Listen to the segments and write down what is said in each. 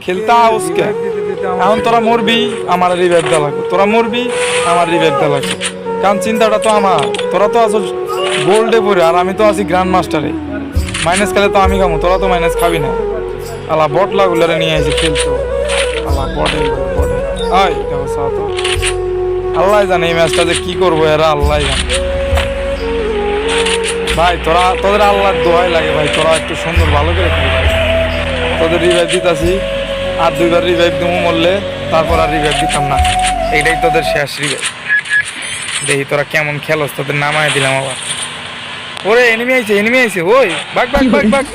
খেলতা উসকে এখন তোরা মরবি আমার রিভাইভ দেওয়া লাগবে, তোরা মরবি আমার রিভাইভ দেওয়া লাগবে, কারণ চিন্তাটা তো আমার। তোরা তো আছো গোল্ডে পড়ে আর আমি তো আছি গ্র্যান্ড মাস্টারে। মাইনাস খেলে তো আমি খাবো, তোরা তো মাইনাস খাবি না। আল্লাহ বটলা গুলারে নিয়ে এসে খেলতো। আল্লাহ বটে বটে আয় দেখো তো আল্লাহ জানে এই ম্যাচটা যে কি করবো এরা, আল্লাহ জানে ভাই। তোদের আল্লাহর দোয়াই লাগে ভাই, তোরা একটু সুন্দর ভালো করে খেলি ভাই। তোদের রিভাইভ দিতাছি, আর দুইবার রিভাইভ দেবো মরলে, তারপর আর রিভাইভ দিতাম না। এইটাই তোদের শেষ রিভাইভ। দেখি তোরা কেমন খেলোস, তোদের নামায় দিলাম আবার। ওরে এনিমি আইছে ওই বাগ বাগ বাগ বাগ।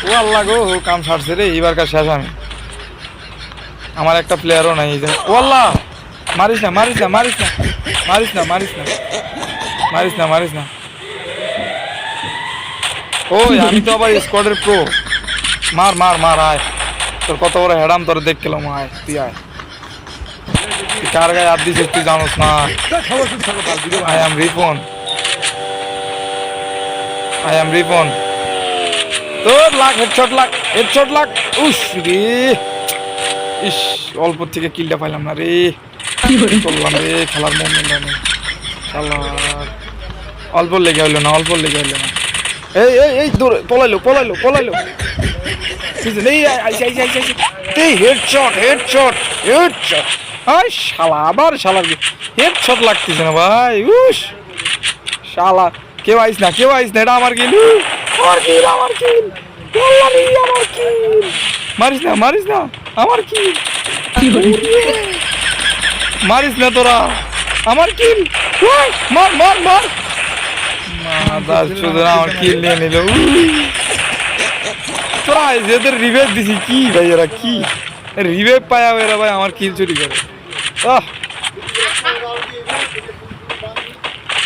ও আল্লাহ গো কাম ছাড়ছে রে, এবারকার শেষ আমি। আমার একটা প্লেয়ারও নাই। ও আল্লাহ মারিস না মারিস না মারিস না মারিস না মারিস না মারিস না মারিস না। ওই আমি তো আবার স্কোয়াডের প্রো। মার মার মার আয়, তোর কত বড় হেডাম তোর দেখ গেলাম। আয় তুই আয়, তুই কার গায়ে হাত দিছিস তুই জানোস না। I am Ripon, I am Ripon. তোর লাখ হেডশট লাখ। উস রে ইস, অল্প থেকে কিলটা পাইলাম না রে। চললাম রে, খেলার মোমেন্ট নেই। অল্প লেগে হইলো না, অল্প লেগে হইলো না। এই এই এই দৌড়ে পলাইলো। হেডশট আই শালা, আবার শালার হেডশট লাগতেছে না ভাই। উস শালা কেউ আইস না এটা আমার কিল। মারিস না আমার কিল। মারিস না তোরা আমার কিল। মার আমার কিল নিয়ে নিল। তোরা এদের রিভাইভ দিছি কি ভাই, এরা কি রিভাইভ পায়া এরা ভাই আমার কিল চুরি করে।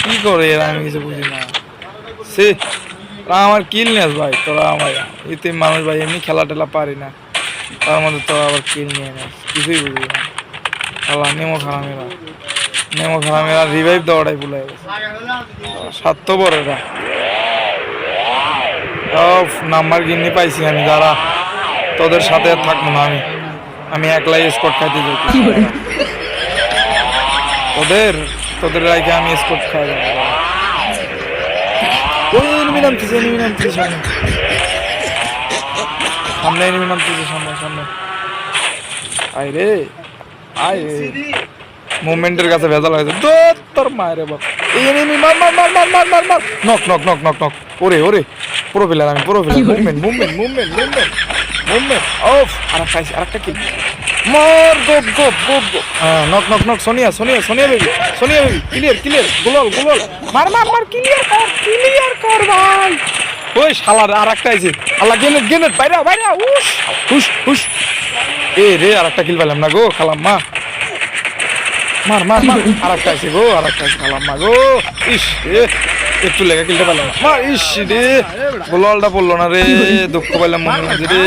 কি করে এরা আমি কিছু বুঝি না। সে আমার কিল নেস ভাই, তোরা আমার এতে মানুষ ভাই এমনি খেলা টেলা পারি না, তার মধ্যে তোরা আবার কিল নিয়ে নেস, কিছুই বুঝি না। আল্লাহ নেমো খারামেরা রিভাইভ দেওয়াটাই ভুলে গেছে। স্বার্থপর এরা। নাম্বার গিন্নি পাইছি আমি, যারা তোদের সাথে থাকবো না আমি একলাই স্কট খাইতে যাই। তোদের রাইকে আমি স্কট খাই যাবো। ওই এনিমি নামতেছে সামনে এনিমি নামতেছে সামনে। আয় রে মুভমেন্টের কাছে ভেজাল হয়েছে তোর মায়ের বাপ। এই এনিমি মার নক। ওরে পুরো প্লেয়ার আমি, মুভমেন্ট অফ। আরেকটা কি মার গোপ। হ্যাঁ নক সোনিয়া বেবি ক্লিয়ার গোলাল মার ক্লিয়ার কর ভাই। ওই শালার আরেকটা আইছে। আল্লাহ গেনেট বাইরা হুশ এ রে আরেকটা কিল পেলাম না গো খালাম মা। মার আরেকটা আইছে খালাম মা গো। ইস রে একটু লেগে কিলটা পেলাম না। মার ইস রে গোলালটা পড়লো না রে, দুঃখ পাইলাম মনে হচ্ছে রে।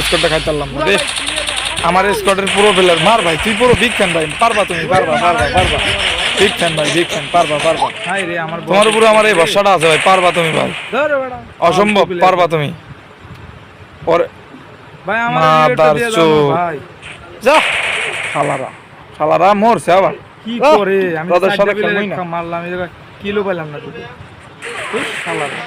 স্কোরটা খাইতে পারলাম না রে। আমার স্কোয়াডের পুরো প্লেয়ার। মার ভাই তুই পুরো বিগ ফ্যান ভাই, পারবা তুমি পারবা বিগ ফ্যান পারবা। তোমার উপরে আমার এই ভরসাটা আছে ভাই, পারবা তুমি ভাই, অসম্ভব পারবা তুমি। পরে ভাই আমার যা শালারা মরছে আবার কি করে। আমি মারলাম কিলো পেলাম না শালারা।